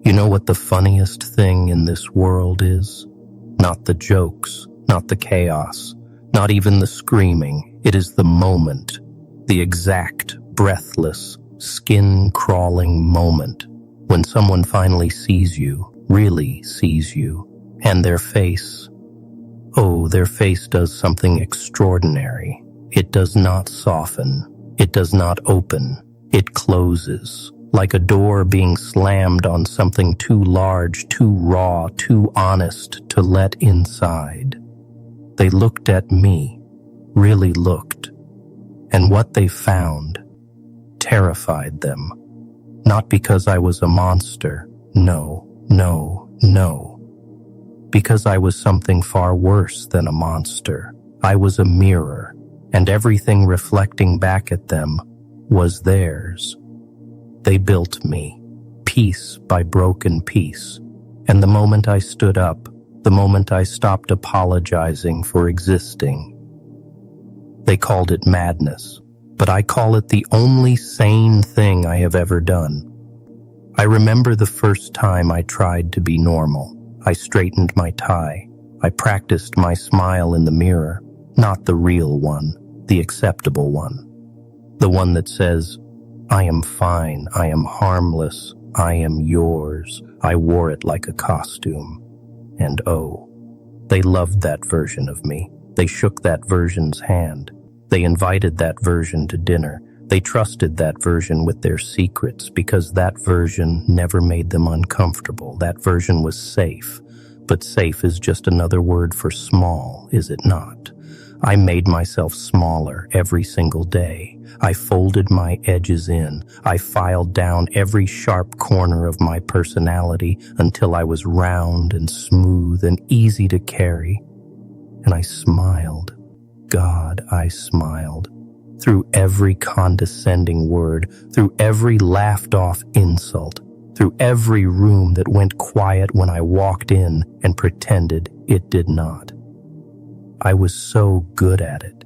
You know what the funniest thing in this world is? Not the jokes, not the chaos, not even the screaming. It is the moment, the exact, breathless, skin-crawling moment when someone finally sees you, really sees you, and their face does something extraordinary. It does not soften. It does not open. It closes, like a door being slammed on something too large, too raw, too honest to let inside. They looked at me, really looked, and what they found terrified them. Not because I was a monster, no. Because I was something far worse than a monster. I was a mirror, and everything reflecting back at them was theirs. They built me, piece by broken piece, and the moment I stood up, the moment I stopped apologizing for existing. They called it madness, but I call it the only sane thing I have ever done. I remember the first time I tried to be normal. I straightened my tie. I practiced my smile in the mirror, not the real one, the acceptable one. The one that says, I am fine, I am harmless, I am yours. I wore it like a costume. And oh, they loved that version of me. They shook that version's hand. They invited that version to dinner. They trusted that version with their secrets because that version never made them uncomfortable. That version was safe. But safe is just another word for small, is it not? I made myself smaller every single day. I folded my edges in. I filed down every sharp corner of my personality until I was round and smooth and easy to carry. And I smiled. God, I smiled. Through every condescending word, through every laughed-off insult, through every room that went quiet when I walked in and pretended it did not. I was so good at it,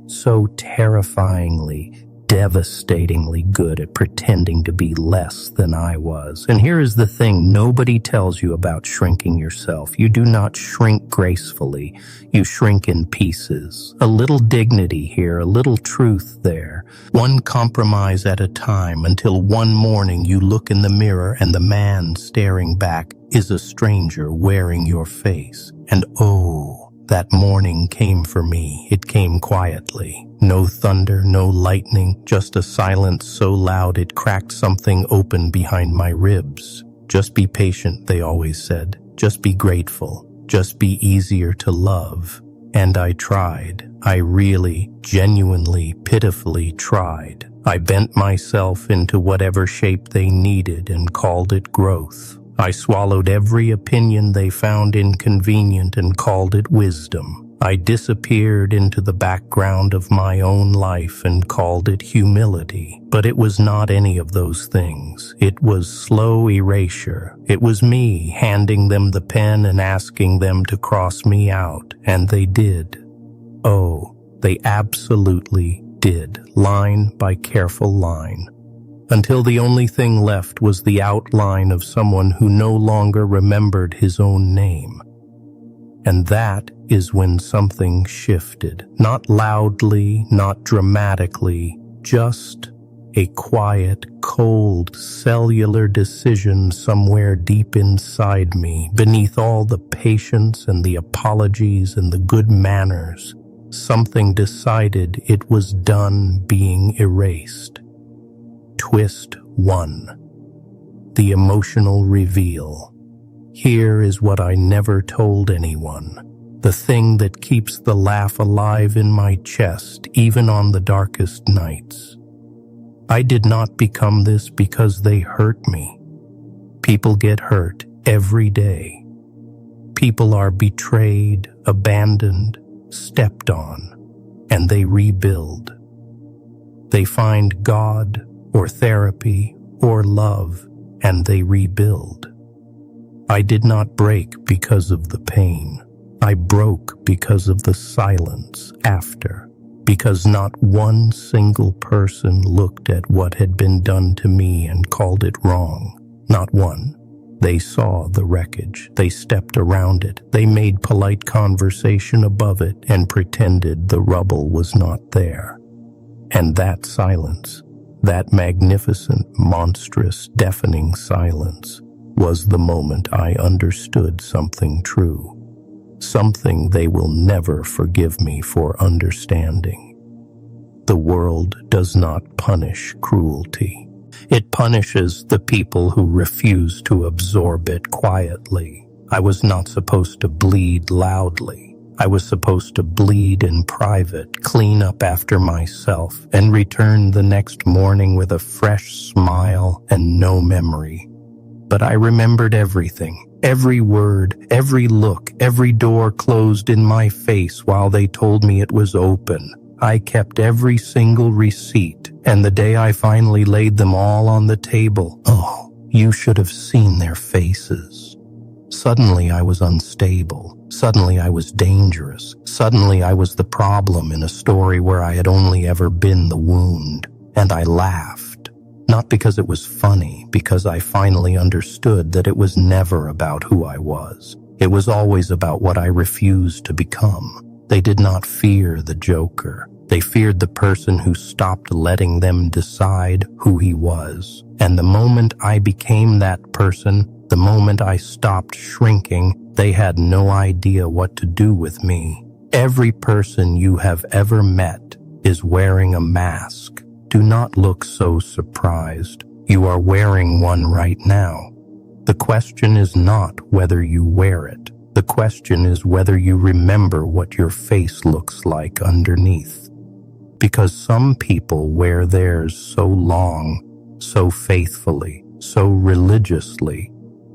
so terrifyingly, devastatingly good at pretending to be less than I was. And here is the thing nobody tells you about shrinking yourself. You do not shrink gracefully. You shrink in pieces. A little dignity here, a little truth there. One compromise at a time until one morning you look in the mirror and the man staring back is a stranger wearing your face. And oh, that morning came for me. It came quietly. No thunder, no lightning, just a silence so loud it cracked something open behind my ribs. Just be patient, they always said. Just be grateful. Just be easier to love. And I tried. I really, genuinely, pitifully tried. I bent myself into whatever shape they needed and called it growth. I swallowed every opinion they found inconvenient and called it wisdom. I disappeared into the background of my own life and called it humility. But it was not any of those things. It was slow erasure. It was me handing them the pen and asking them to cross me out. And they did. Oh, they absolutely did, line by careful line. Until the only thing left was the outline of someone who no longer remembered his own name. And that is when something shifted. Not loudly, not dramatically, just a quiet, cold, cellular decision somewhere deep inside me, beneath all the patience and the apologies and the good manners. Something decided it was done being erased. Twist 1. The emotional reveal. Here is what I never told anyone. The thing that keeps the laugh alive in my chest, even on the darkest nights. I did not become this because they hurt me. People get hurt every day. People are betrayed, abandoned, stepped on, and they rebuild. They find God, or therapy, or love, and they rebuild. I did not break because of the pain. I broke because of the silence after, because not one single person looked at what had been done to me and called it wrong. Not one. They saw the wreckage. They stepped around it. They made polite conversation above it and pretended the rubble was not there. And that silence, that magnificent, monstrous, deafening silence, was the moment I understood something true. Something they will never forgive me for understanding. The world does not punish cruelty. It punishes the people who refuse to absorb it quietly. I was not supposed to bleed loudly. I was supposed to bleed in private, clean up after myself, and return the next morning with a fresh smile and no memory. But I remembered everything, every word, every look, every door closed in my face while they told me it was open. I kept every single receipt, and the day I finally laid them all on the table, oh, you should have seen their faces. Suddenly I was unstable. Suddenly I was dangerous. Suddenly I was the problem in a story where I had only ever been the wound. And I laughed. Not because it was funny, because I finally understood that it was never about who I was. It was always about what I refused to become. They did not fear the Joker. They feared the person who stopped letting them decide who he was. And the moment I became that person, the moment I stopped shrinking, they had no idea what to do with me. Every person you have ever met is wearing a mask. Do not look so surprised. You are wearing one right now. The question is not whether you wear it. The question is whether you remember what your face looks like underneath. Because some people wear theirs so long, so faithfully, so religiously,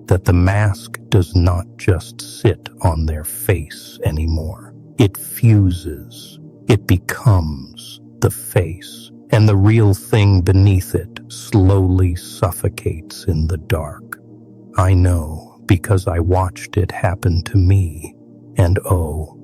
that the mask does not just sit on their face anymore. It fuses. It becomes the face, and the real thing beneath it slowly suffocates in the dark. I know, because I watched it happen to me, and oh,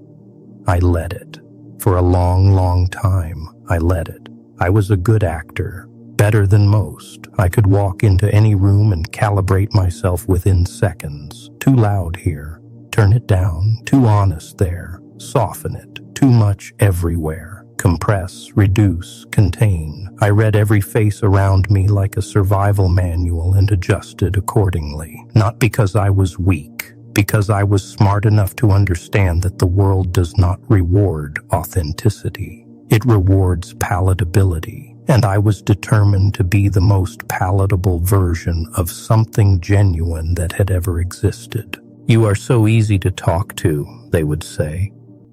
I let it. For a long, long time, I let it. I was a good actor, better than most. I could walk into any room and calibrate myself within seconds. Too loud here, turn it down. Too honest there, soften it. Too much everywhere. Compress, reduce, contain. I read every face around me like a survival manual and adjusted accordingly. Not because I was weak, because I was smart enough to understand that the world does not reward authenticity. It rewards palatability, and I was determined to be the most palatable version of something genuine that had ever existed. "You are so easy to talk to," they would say.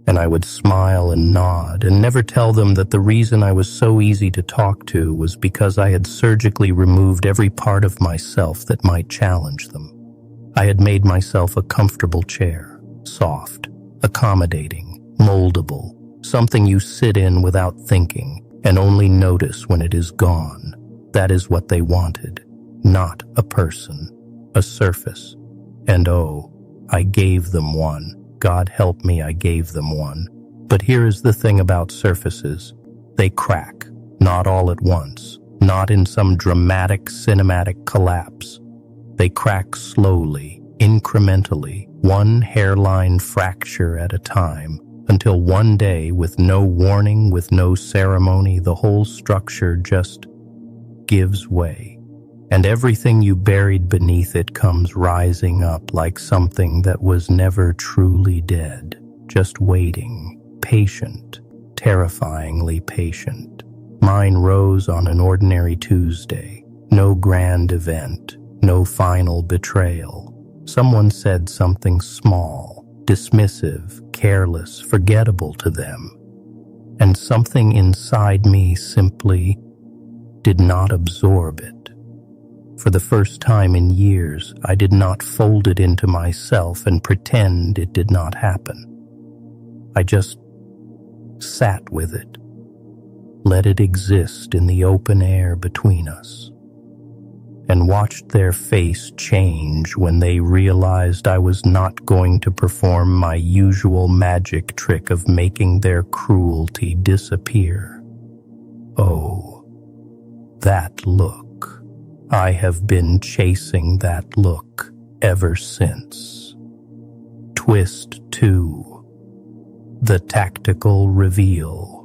And I would smile and nod and never tell them that the reason I was so easy to talk to was because I had surgically removed every part of myself that might challenge them. I had made myself a comfortable chair, soft, accommodating, moldable, something you sit in without thinking and only notice when it is gone. That is what they wanted, not a person, a surface. And oh, I gave them one. God help me, I gave them one. But here is the thing about surfaces. They crack, not all at once, not in some dramatic cinematic collapse. They crack slowly, incrementally, one hairline fracture at a time, until one day, with no warning, with no ceremony, the whole structure just gives way. And everything you buried beneath it comes rising up like something that was never truly dead, just waiting, patient, terrifyingly patient. Mine rose on an ordinary Tuesday. No grand event, no final betrayal. Someone said something small, dismissive, careless, forgettable to them. And something inside me simply did not absorb it. For the first time in years, I did not fold it into myself and pretend it did not happen. I just sat with it, let it exist in the open air between us, and watched their face change when they realized I was not going to perform my usual magic trick of making their cruelty disappear. Oh, that look. I have been chasing that look ever since. Twist 2. The tactical reveal.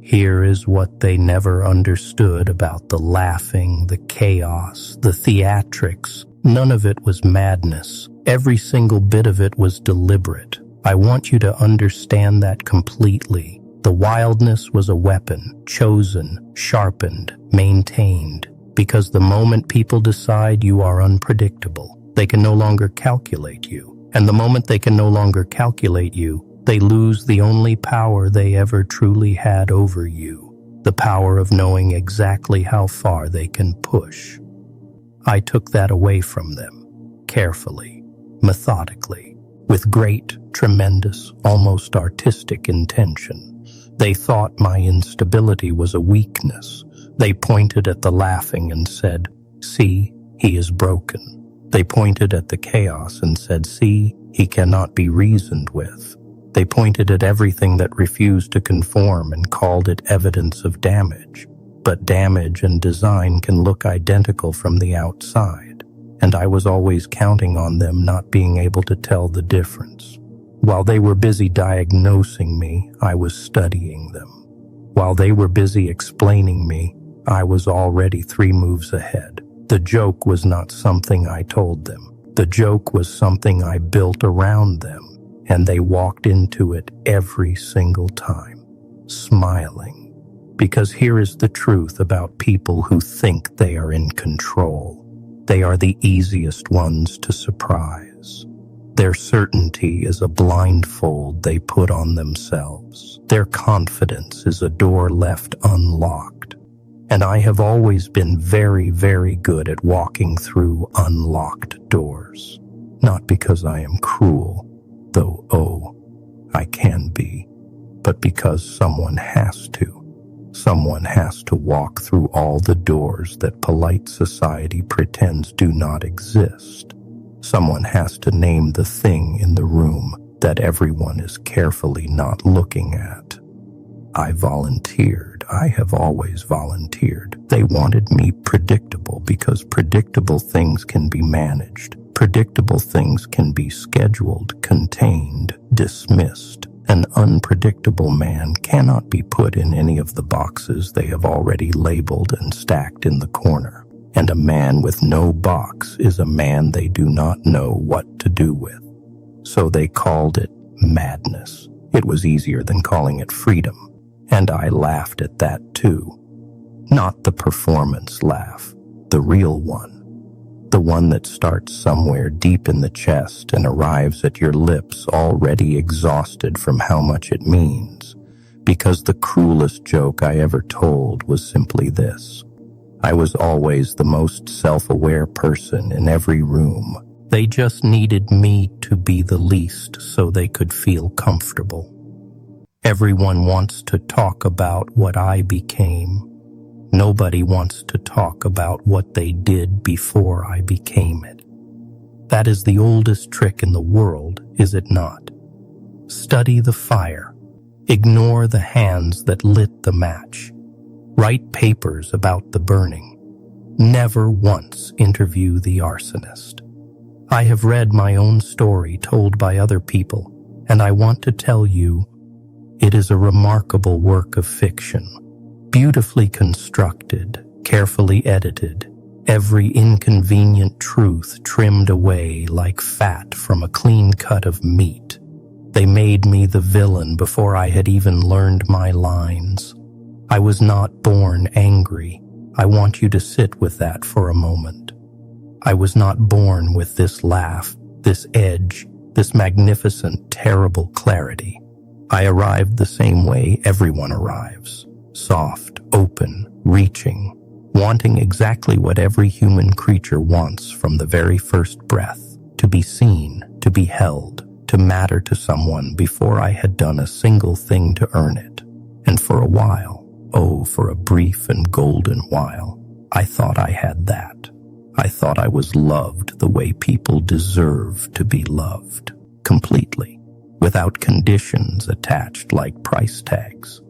Here is what they never understood about the laughing, the chaos, the theatrics. None of it was madness. Every single bit of it was deliberate. I want you to understand that completely. The wildness was a weapon, chosen, sharpened, maintained. Because the moment people decide you are unpredictable, they can no longer calculate you. And the moment they can no longer calculate you, they lose the only power they ever truly had over you, the power of knowing exactly how far they can push. I took that away from them, carefully, methodically, with great, tremendous, almost artistic intention. They thought my instability was a weakness. They pointed at the laughing and said, "See, he is broken." They pointed at the chaos and said, "See, he cannot be reasoned with." They pointed at everything that refused to conform and called it evidence of damage. But damage and design can look identical from the outside, and I was always counting on them not being able to tell the difference. While they were busy diagnosing me, I was studying them. While they were busy explaining me, I was already 3 moves ahead. The joke was not something I told them. The joke was something I built around them. And they walked into it every single time, smiling. Because here is the truth about people who think they are in control. They are the easiest ones to surprise. Their certainty is a blindfold they put on themselves. Their confidence is a door left unlocked. And I have always been very, very good at walking through unlocked doors. Not because I am cruel, though, I can be, but because someone has to. Someone has to walk through all the doors that polite society pretends do not exist. Someone has to name the thing in the room that everyone is carefully not looking at. I volunteered. I have always volunteered. They wanted me predictable because predictable things can be managed. Predictable things can be scheduled, contained, dismissed. An unpredictable man cannot be put in any of the boxes they have already labeled and stacked in the corner. And a man with no box is a man they do not know what to do with. So they called it madness. It was easier than calling it freedom. And I laughed at that too. Not the performance laugh, the real one. The one that starts somewhere deep in the chest and arrives at your lips already exhausted from how much it means. Because the cruelest joke I ever told was simply this. I was always the most self-aware person in every room. They just needed me to be the least so they could feel comfortable. Everyone wants to talk about what I became. Nobody wants to talk about what they did before I became it. That is the oldest trick in the world, is it not? Study the fire. Ignore the hands that lit the match. Write papers about the burning. Never once interview the arsonist. I have read my own story told by other people, and I want to tell you, it is a remarkable work of fiction. Beautifully constructed, carefully edited, every inconvenient truth trimmed away like fat from a clean cut of meat. They made me the villain before I had even learned my lines. I was not born angry. I want you to sit with that for a moment. I was not born with this laugh, this edge, this magnificent, terrible clarity. I arrived the same way everyone arrives. Soft, open, reaching, wanting exactly what every human creature wants from the very first breath, to be seen, to be held, to matter to someone before I had done a single thing to earn it. And for a while, oh, for a brief and golden while, I thought I had that. I thought I was loved the way people deserve to be loved, completely, without conditions attached like price tags.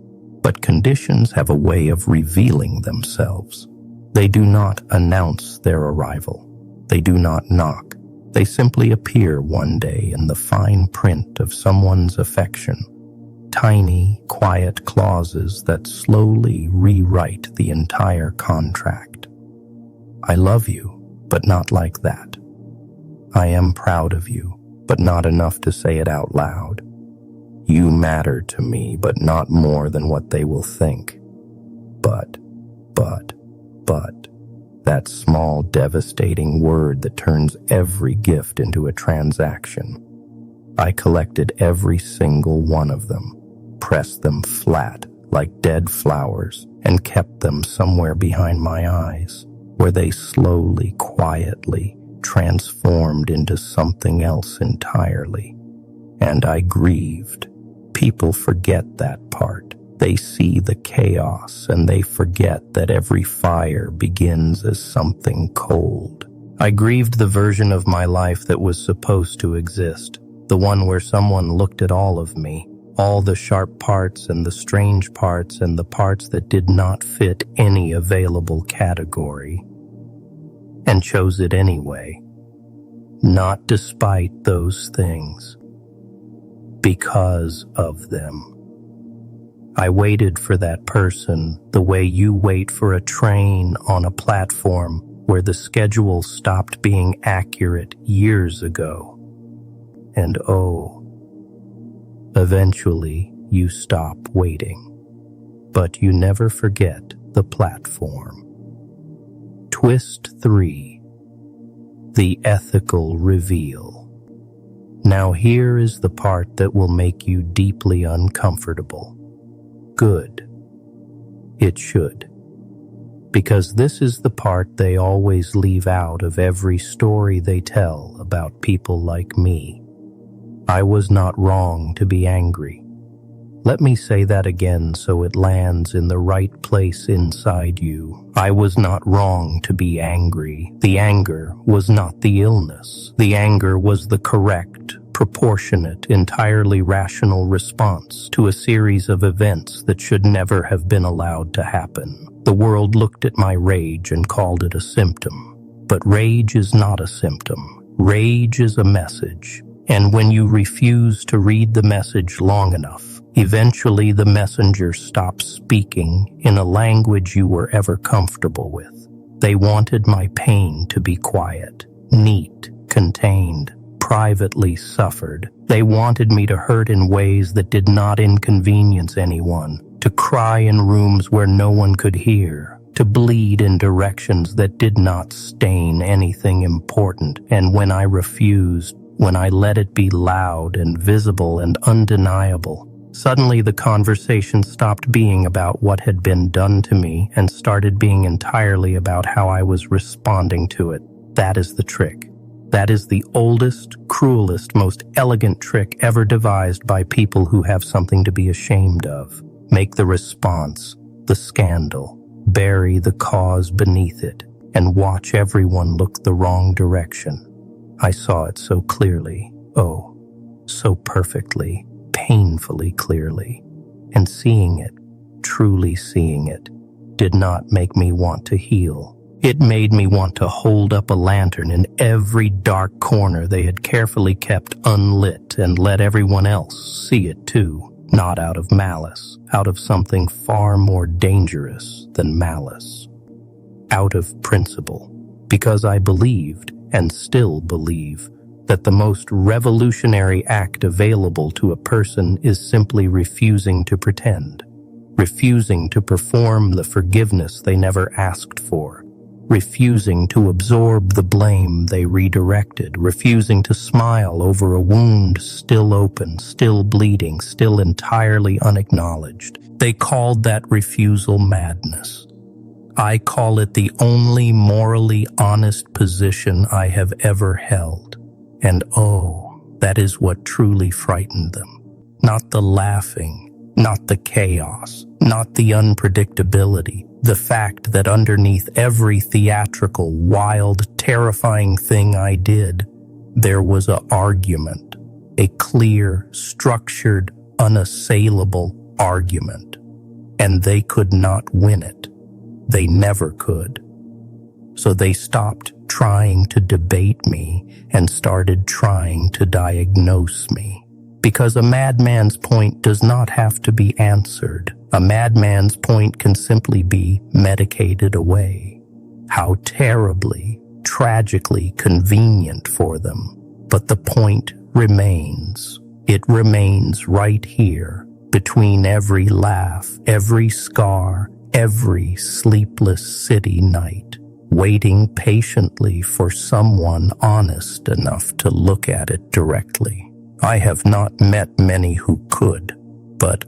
But conditions have a way of revealing themselves. They do not announce their arrival. They do not knock. They simply appear one day in the fine print of someone's affection, tiny, quiet clauses that slowly rewrite the entire contract. I love you, but not like that. I am proud of you, but not enough to say it out loud. You matter to me, but not more than what they will think. But, that small, devastating word that turns every gift into a transaction. I collected every single one of them, pressed them flat like dead flowers, and kept them somewhere behind my eyes, where they slowly, quietly transformed into something else entirely. And I grieved. People forget that part. They see the chaos and they forget that every fire begins as something cold. I grieved the version of my life that was supposed to exist, the one where someone looked at all of me, all the sharp parts and the strange parts and the parts that did not fit any available category, and chose it anyway, not despite those things, because of them. I waited for that person the way you wait for a train on a platform where the schedule stopped being accurate years ago. And eventually you stop waiting. But you never forget the platform. Twist 3. The ethical reveal. Now here is the part that will make you deeply uncomfortable. Good. It should. Because this is the part they always leave out of every story they tell about people like me. I was not wrong to be angry. Let me say that again so it lands in the right place inside you. I was not wrong to be angry. The anger was not the illness. The anger was the correct, proportionate, entirely rational response to a series of events that should never have been allowed to happen. The world looked at my rage and called it a symptom. But rage is not a symptom. Rage is a message. And when you refuse to read the message long enough, eventually the messenger stops speaking in a language you were ever comfortable with. They wanted my pain to be quiet, neat, contained, privately suffered. They wanted me to hurt in ways that did not inconvenience anyone, to cry in rooms where no one could hear, to bleed in directions that did not stain anything important. And when I refused, when I let it be loud and visible and undeniable, suddenly the conversation stopped being about what had been done to me and started being entirely about how I was responding to it. That is the trick. That is the oldest, cruelest, most elegant trick ever devised by people who have something to be ashamed of. Make the response, the scandal, bury the cause beneath it, and watch everyone look the wrong direction. I saw it so clearly, so perfectly, painfully clearly, and seeing it, truly seeing it, did not make me want to heal. It made me want to hold up a lantern in every dark corner they had carefully kept unlit and let everyone else see it too, not out of malice, out of something far more dangerous than malice. Out of principle, because I believed, and still believe, that the most revolutionary act available to a person is simply refusing to pretend, refusing to perform the forgiveness they never asked for, refusing to absorb the blame they redirected, refusing to smile over a wound still open, still bleeding, still entirely unacknowledged. They called that refusal madness. I call it the only morally honest position I have ever held. And that is what truly frightened them. Not the laughing, not the chaos, not the unpredictability, the fact that underneath every theatrical, wild, terrifying thing I did, there was an argument, a clear, structured, unassailable argument. And they could not win it. They never could. So they stopped trying to debate me, and started trying to diagnose me. Because a madman's point does not have to be answered. A madman's point can simply be medicated away. How terribly, tragically convenient for them. But the point remains. It remains right here, between every laugh, every scar, every sleepless city night, waiting patiently for someone honest enough to look at it directly. I have not met many who could, but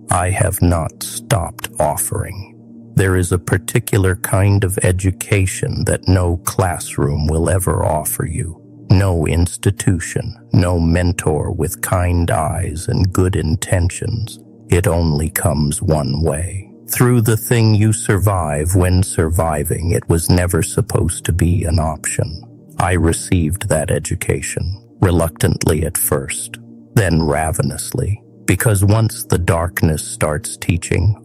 I have not stopped offering. There is a particular kind of education that no classroom will ever offer you. No institution, no mentor with kind eyes and good intentions. It only comes one way. Through the thing you survive when surviving. It was never supposed to be an option. I received that education. Reluctantly at first, then ravenously, because once the darkness starts teaching,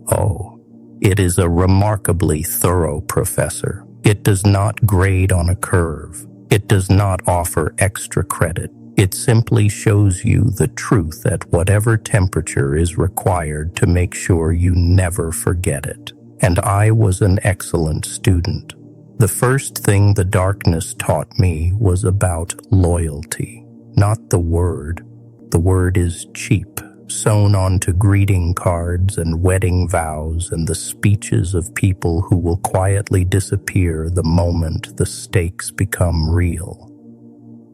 it is a remarkably thorough professor. It does not grade on a curve. It does not offer extra credit. It simply shows you the truth at whatever temperature is required to make sure you never forget it. And I was an excellent student. The first thing the darkness taught me was about loyalty. Not the word. The word is cheap, sewn onto greeting cards and wedding vows and the speeches of people who will quietly disappear the moment the stakes become real.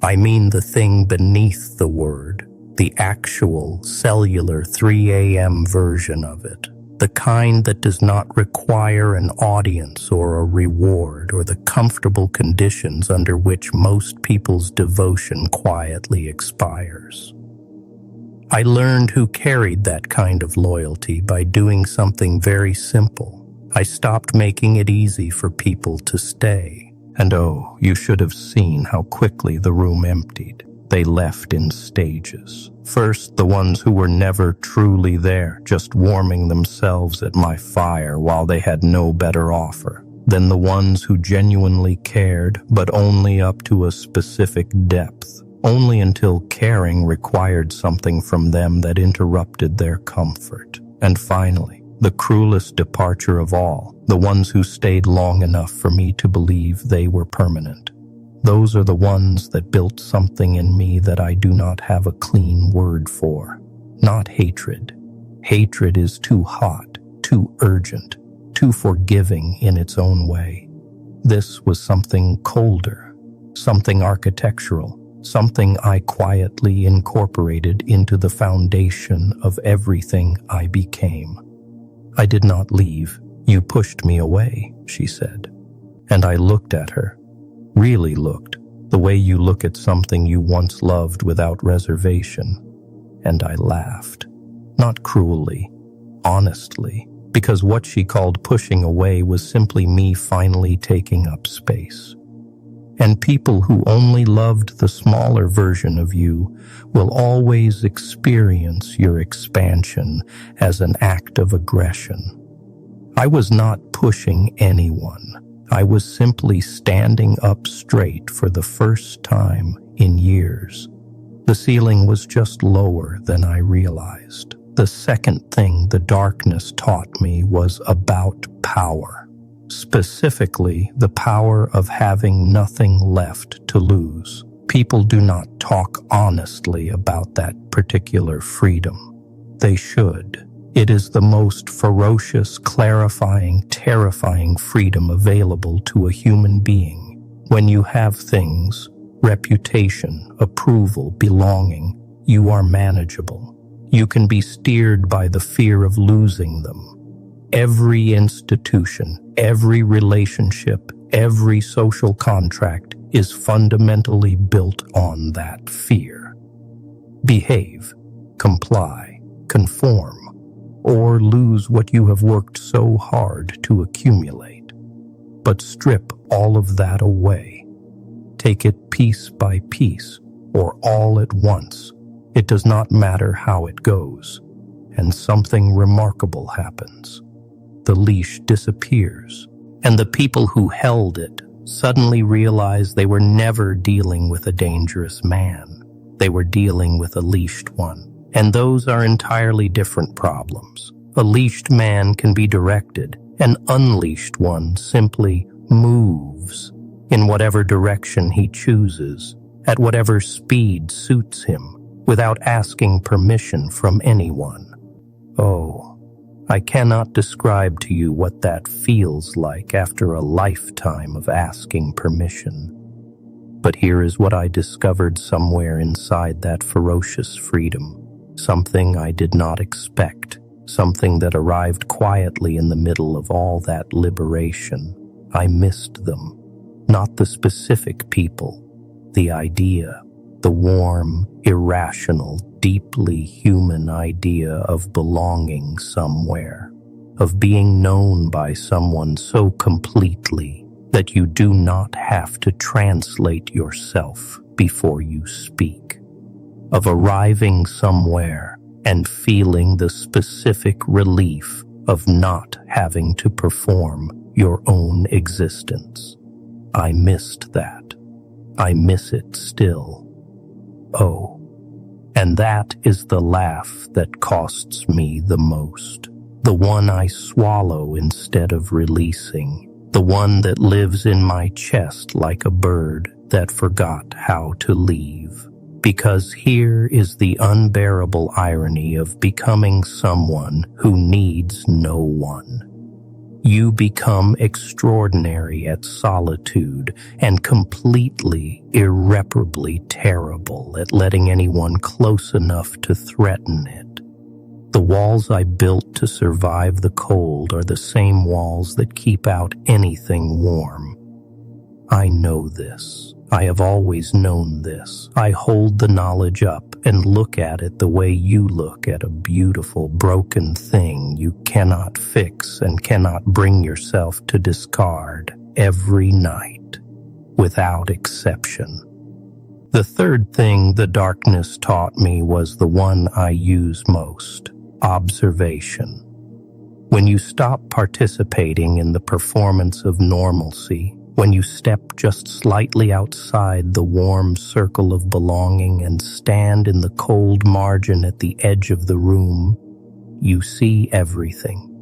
I mean the thing beneath the word, the actual cellular 3 a.m. version of it. The kind that does not require an audience or a reward or the comfortable conditions under which most people's devotion quietly expires. I learned who carried that kind of loyalty by doing something very simple. I stopped making it easy for people to stay. And you should have seen how quickly the room emptied. They left in stages. First, the ones who were never truly there, just warming themselves at my fire while they had no better offer. Then the ones who genuinely cared, but only up to a specific depth, only until caring required something from them that interrupted their comfort. And finally, the cruelest departure of all, the ones who stayed long enough for me to believe they were permanent. Those are the ones that built something in me that I do not have a clean word for. Not hatred. Hatred is too hot, too urgent, too forgiving in its own way. This was something colder, something architectural, something I quietly incorporated into the foundation of everything I became. I did not leave. You pushed me away, she said. And I looked at her. Really looked, the way you look at something you once loved without reservation. And I laughed. Not cruelly, honestly, because what she called pushing away was simply me finally taking up space. And people who only loved the smaller version of you will always experience your expansion as an act of aggression. I was not pushing anyone. I was simply standing up straight for the first time in years. The ceiling was just lower than I realized. The second thing the darkness taught me was about power. Specifically, the power of having nothing left to lose. People do not talk honestly about that particular freedom. They should. It is the most ferocious, clarifying, terrifying freedom available to a human being. When you have things, reputation, approval, belonging, you are manageable. You can be steered by the fear of losing them. Every institution, every relationship, every social contract is fundamentally built on that fear. Behave, comply, conform, or lose what you have worked so hard to accumulate. But strip all of that away. Take it piece by piece, or all at once. It does not matter how it goes, and something remarkable happens. The leash disappears, and the people who held it suddenly realized they were never dealing with a dangerous man. They were dealing with a leashed one. And those are entirely different problems. A leashed man can be directed. An unleashed one simply moves in whatever direction he chooses, at whatever speed suits him, without asking permission from anyone. Oh, I cannot describe to you what that feels like after a lifetime of asking permission. But here is what I discovered somewhere inside that ferocious freedom, something I did not expect, something that arrived quietly in the middle of all that liberation. I missed them, not the specific people, the idea, the warm, irrational, deeply human idea of belonging somewhere, of being known by someone so completely that you do not have to translate yourself before you speak, of arriving somewhere and feeling the specific relief of not having to perform your own existence. I missed that. I miss it still. Oh, and that is the laugh that costs me the most, the one I swallow instead of releasing, the one that lives in my chest like a bird that forgot how to leave. Because here is the unbearable irony of becoming someone who needs no one. You become extraordinary at solitude and completely, irreparably terrible at letting anyone close enough to threaten it. The walls I built to survive the cold are the same walls that keep out anything warm. I know this. I have always known this. I hold the knowledge up and look at it the way you look at a beautiful, broken thing you cannot fix and cannot bring yourself to discard every night, without exception. The third thing the darkness taught me was the one I use most: observation. When you stop participating in the performance of normalcy, when you step just slightly outside the warm circle of belonging and stand in the cold margin at the edge of the room, you see everything.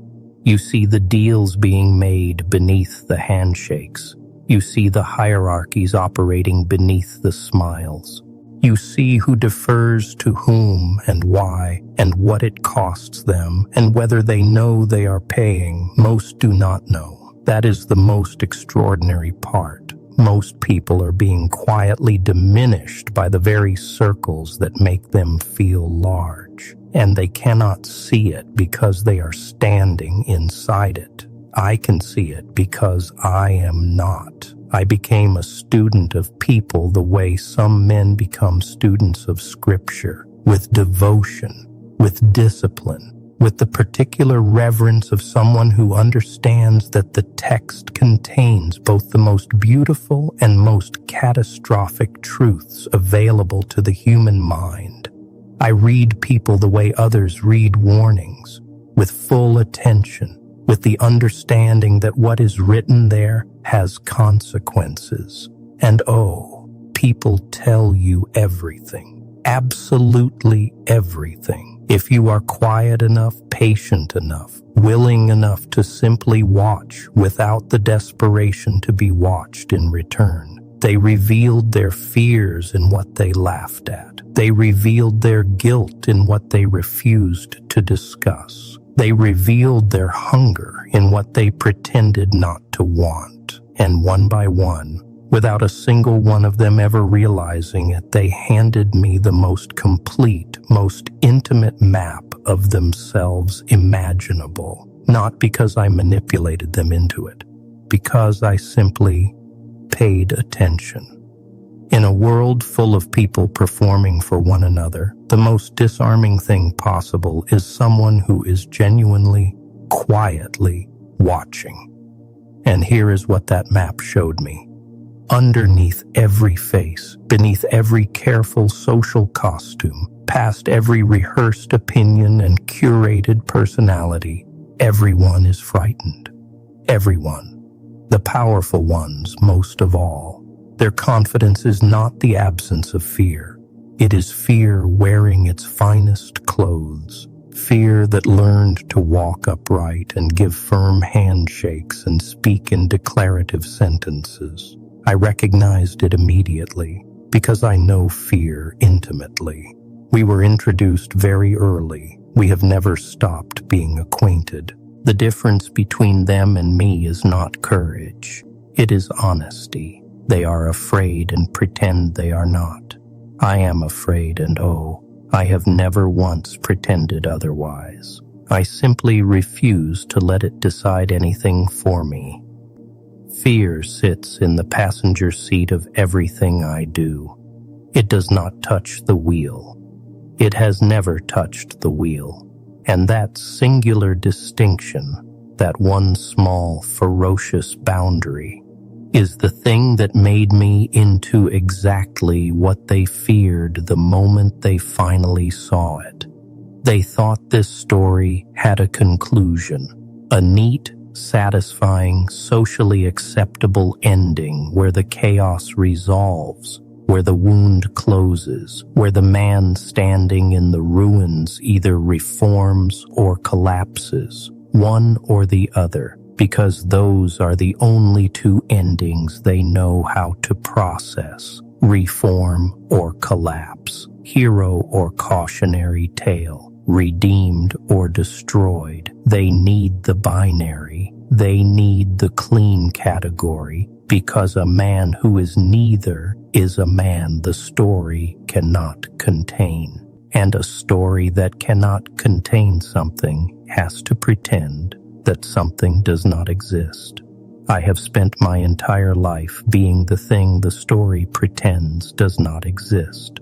You see the deals being made beneath the handshakes. You see the hierarchies operating beneath the smiles. You see who defers to whom and why, and what it costs them, and whether they know they are paying. Most do not know. That is the most extraordinary part. Most people are being quietly diminished by the very circles that make them feel large, and they cannot see it because they are standing inside it. I can see it because I am not. I became a student of people the way some men become students of scripture, with devotion, with discipline, with the particular reverence of someone who understands that the text contains both the most beautiful and most catastrophic truths available to the human mind. I read people the way others read warnings, with full attention, with the understanding that what is written there has consequences. And oh, people tell you everything, absolutely everything. If you are quiet enough, patient enough, willing enough to simply watch without the desperation to be watched in return. They revealed their fears in what they laughed at. They revealed their guilt in what they refused to discuss. They revealed their hunger in what they pretended not to want. And one by one, without a single one of them ever realizing it, they handed me the most complete, most intimate map of themselves imaginable. Not because I manipulated them into it, because I simply paid attention. In a world full of people performing for one another, the most disarming thing possible is someone who is genuinely, quietly watching. And here is what that map showed me. Underneath every face, beneath every careful social costume, past every rehearsed opinion and curated personality, everyone is frightened. Everyone. The powerful ones, most of all. Their confidence is not the absence of fear. It is fear wearing its finest clothes. Fear that learned to walk upright and give firm handshakes and speak in declarative sentences. I recognized it immediately because I know fear intimately. We were introduced very early. We have never stopped being acquainted. The difference between them and me is not courage. It is honesty. They are afraid and pretend they are not. I am afraid, and I have never once pretended otherwise. I simply refuse to let it decide anything for me. Fear sits in the passenger seat of everything I do. It does not touch the wheel. It has never touched the wheel. And that singular distinction, that one small, ferocious boundary, is the thing that made me into exactly what they feared the moment they finally saw it. They thought this story had a conclusion, a neat, satisfying, socially acceptable ending where the chaos resolves, where the wound closes, where the man standing in the ruins either reforms or collapses, one or the other, because those are the only two endings they know how to process, reform or collapse, hero or cautionary tale, redeemed or destroyed. They need the binary. They need the clean category, because a man who is neither is a man the story cannot contain. And a story that cannot contain something has to pretend that something does not exist. I have spent my entire life being the thing the story pretends does not exist.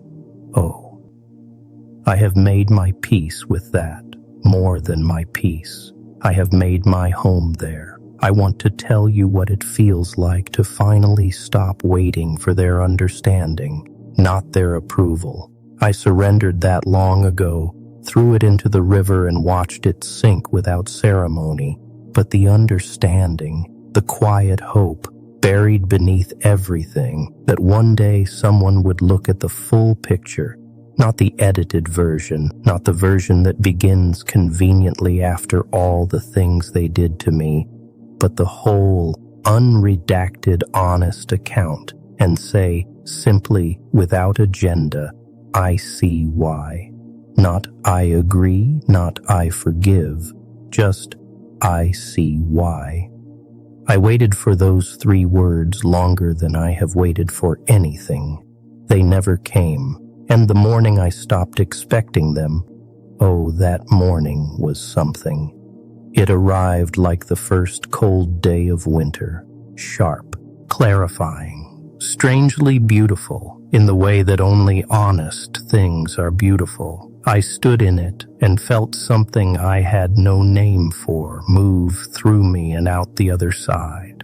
I have made my peace with that, more than my peace. I have made my home there. I want to tell you what it feels like to finally stop waiting for their understanding, not their approval. I surrendered that long ago, threw it into the river and watched it sink without ceremony. But the understanding, the quiet hope, buried beneath everything, that one day someone would look at the full picture, not the edited version, not the version that begins conveniently after all the things they did to me, but the whole, unredacted, honest account, and say, simply, without agenda, I see why. Not I agree, not I forgive, just I see why. I waited for those 3 words longer than I have waited for anything. They never came, and the morning I stopped expecting them, that morning was something. It arrived like the first cold day of winter, sharp, clarifying, strangely beautiful in the way that only honest things are beautiful. I stood in it and felt something I had no name for move through me and out the other side.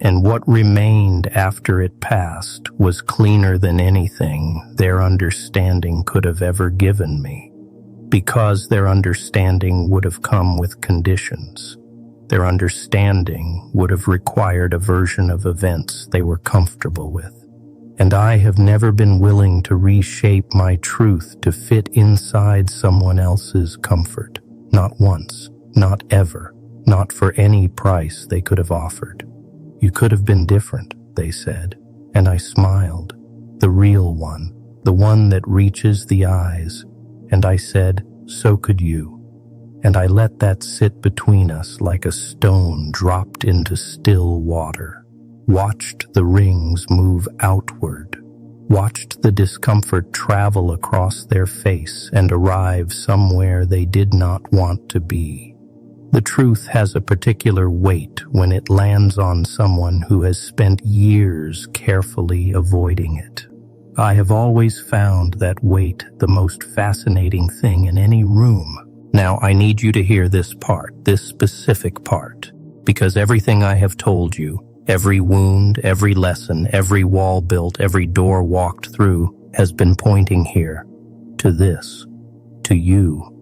And what remained after it passed was cleaner than anything their understanding could have ever given me, because their understanding would have come with conditions. Their understanding would have required a version of events they were comfortable with. And I have never been willing to reshape my truth to fit inside someone else's comfort. Not once, not ever, not for any price they could have offered. You could have been different, they said, and I smiled. The real one, the one that reaches the eyes. And I said, so could you. And I let that sit between us like a stone dropped into still water. Watched the rings move outward, watched the discomfort travel across their face and arrive somewhere they did not want to be. The truth has a particular weight when it lands on someone who has spent years carefully avoiding it. I have always found that weight the most fascinating thing in any room. Now I need you to hear this part, this specific part, because everything I have told you, every wound, every lesson, every wall built, every door walked through has been pointing here, to this, to you.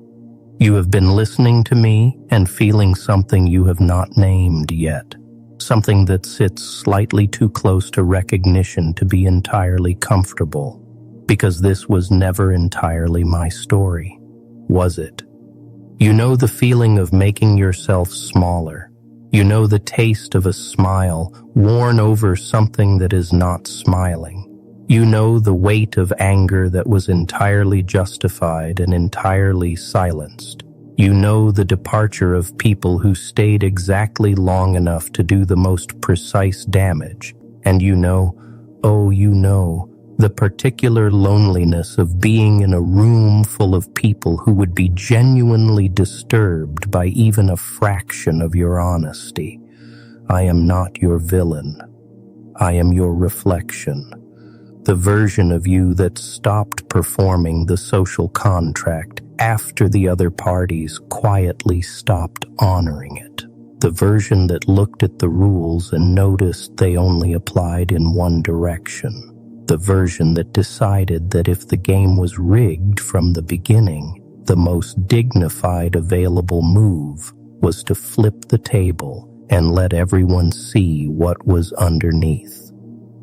You have been listening to me and feeling something you have not named yet. something that sits slightly too close to recognition to be entirely comfortable, because this was never entirely my story, was it? You know the feeling of making yourself smaller. You know the taste of a smile worn over something that is not smiling. You know the weight of anger that was entirely justified and entirely silenced. You know the departure of people who stayed exactly long enough to do the most precise damage. And you know, oh, you know, the particular loneliness of being in a room full of people who would be genuinely disturbed by even a fraction of your honesty. I am not your villain. I am your reflection. The version of you that stopped performing the social contract after the other parties quietly stopped honoring it. The version that looked at the rules and noticed they only applied in one direction. The version that decided that if the game was rigged from the beginning, the most dignified available move was to flip the table and let everyone see what was underneath.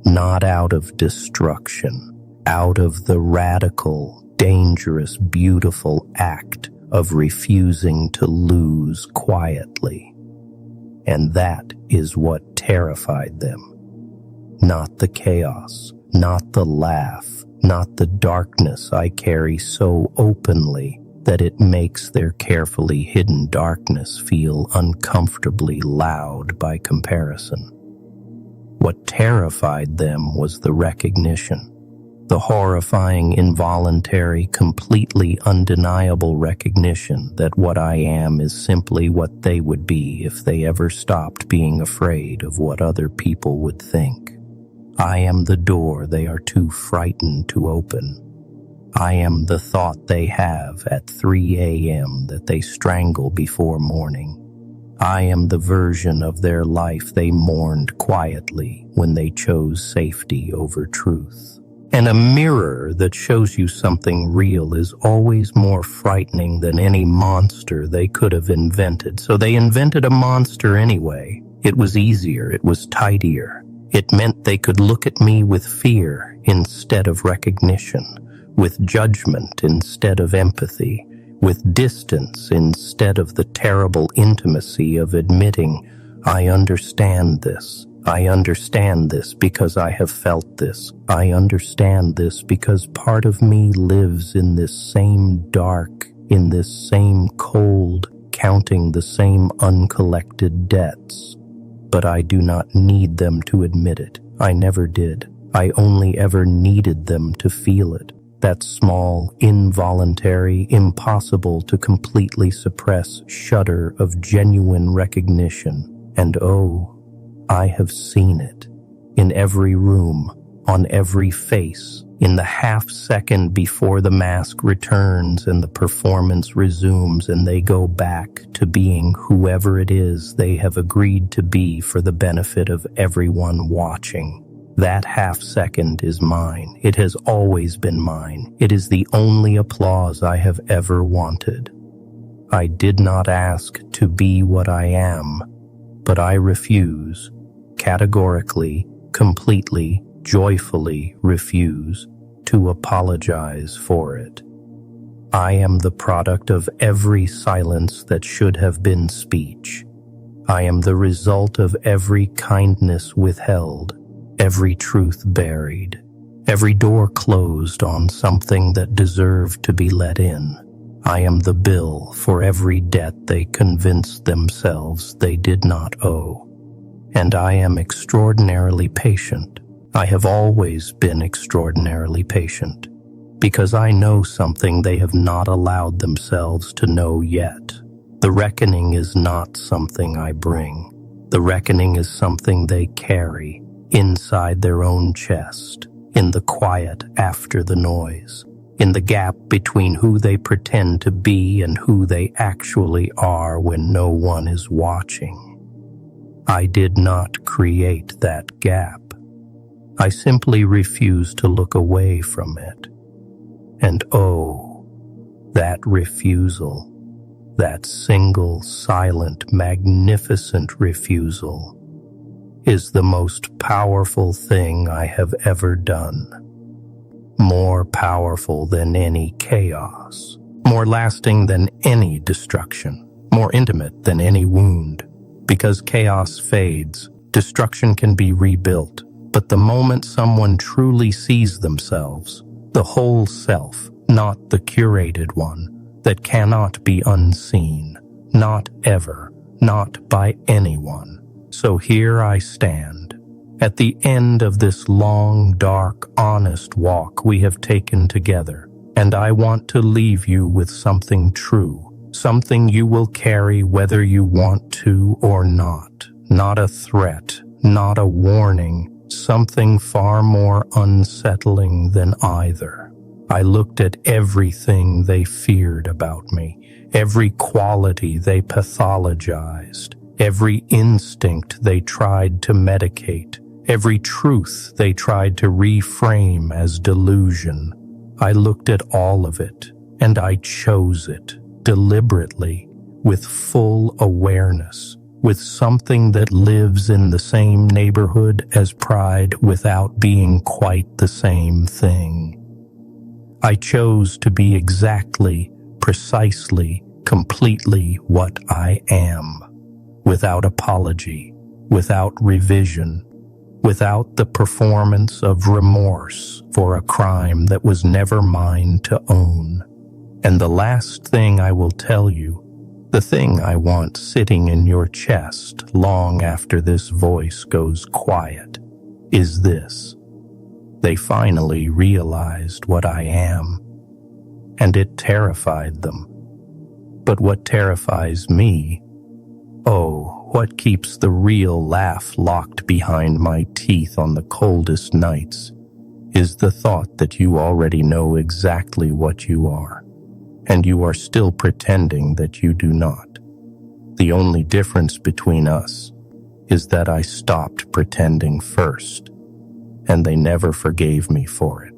Not out of destruction, out of the radical, dangerous, beautiful act of refusing to lose quietly. And that is what terrified them. Not the chaos, not the laugh, not the darkness I carry so openly that it makes their carefully hidden darkness feel uncomfortably loud by comparison. What terrified them was the recognition, the horrifying, involuntary, completely undeniable recognition that what I am is simply what they would be if they ever stopped being afraid of what other people would think. I am the door they are too frightened to open. I am the thought they have at 3 a.m. that they strangle before morning. I am the version of their life they mourned quietly when they chose safety over truth. And a mirror that shows you something real is always more frightening than any monster they could have invented. So they invented a monster anyway. It was easier. It was tidier. It meant they could look at me with fear instead of recognition, with judgment instead of empathy, with distance instead of the terrible intimacy of admitting, I understand this. I understand this because I have felt this. I understand this because part of me lives in this same dark, in this same cold, counting the same uncollected debts. But I do not need them to admit it. I never did. I only ever needed them to feel it. That small, involuntary, impossible to completely suppress shudder of genuine recognition. And oh, I have seen it. In every room, on every face, in the half second before the mask returns and the performance resumes and they go back to being whoever it is they have agreed to be for the benefit of everyone watching. That half second is mine. It has always been mine. It is the only applause I have ever wanted. I did not ask to be what I am, but I refuse, categorically, completely, joyfully refuse to apologize for it. I am the product of every silence that should have been speech. I am the result of every kindness withheld, every truth buried, every door closed on something that deserved to be let in. I am the bill for every debt they convinced themselves they did not owe. And I am extraordinarily patient. I have always been extraordinarily patient, because I know something they have not allowed themselves to know yet. The reckoning is not something I bring. The reckoning is something they carry inside their own chest, in the quiet after the noise, in the gap between who they pretend to be and who they actually are when no one is watching. I did not create that gap. I simply refuse to look away from it. And oh, that refusal, that single, silent, magnificent refusal, is the most powerful thing I have ever done. More powerful than any chaos, more lasting than any destruction, more intimate than any wound. Because chaos fades, destruction can be rebuilt. But the moment someone truly sees themselves, the whole self, not the curated one, that cannot be unseen, not ever, not by anyone. So here I stand, at the end of this long, dark, honest walk we have taken together, and I want to leave you with something true, something you will carry whether you want to or not. Not a threat, not a warning, something far more unsettling than either. I looked at everything they feared about me, every quality they pathologized, every instinct they tried to medicate, every truth they tried to reframe as delusion. I looked at all of it, and I chose it, deliberately, with full awareness, with something that lives in the same neighborhood as pride without being quite the same thing. I chose to be exactly, precisely, completely what I am, without apology, without revision, without the performance of remorse for a crime that was never mine to own. And the last thing I will tell you, the thing I want sitting in your chest long after this voice goes quiet, is this. They finally realized what I am, and it terrified them. But what terrifies me, oh, what keeps the real laugh locked behind my teeth on the coldest nights, is the thought that you already know exactly what you are, and you are still pretending that you do not. The only difference between us is that I stopped pretending first, and they never forgave me for it.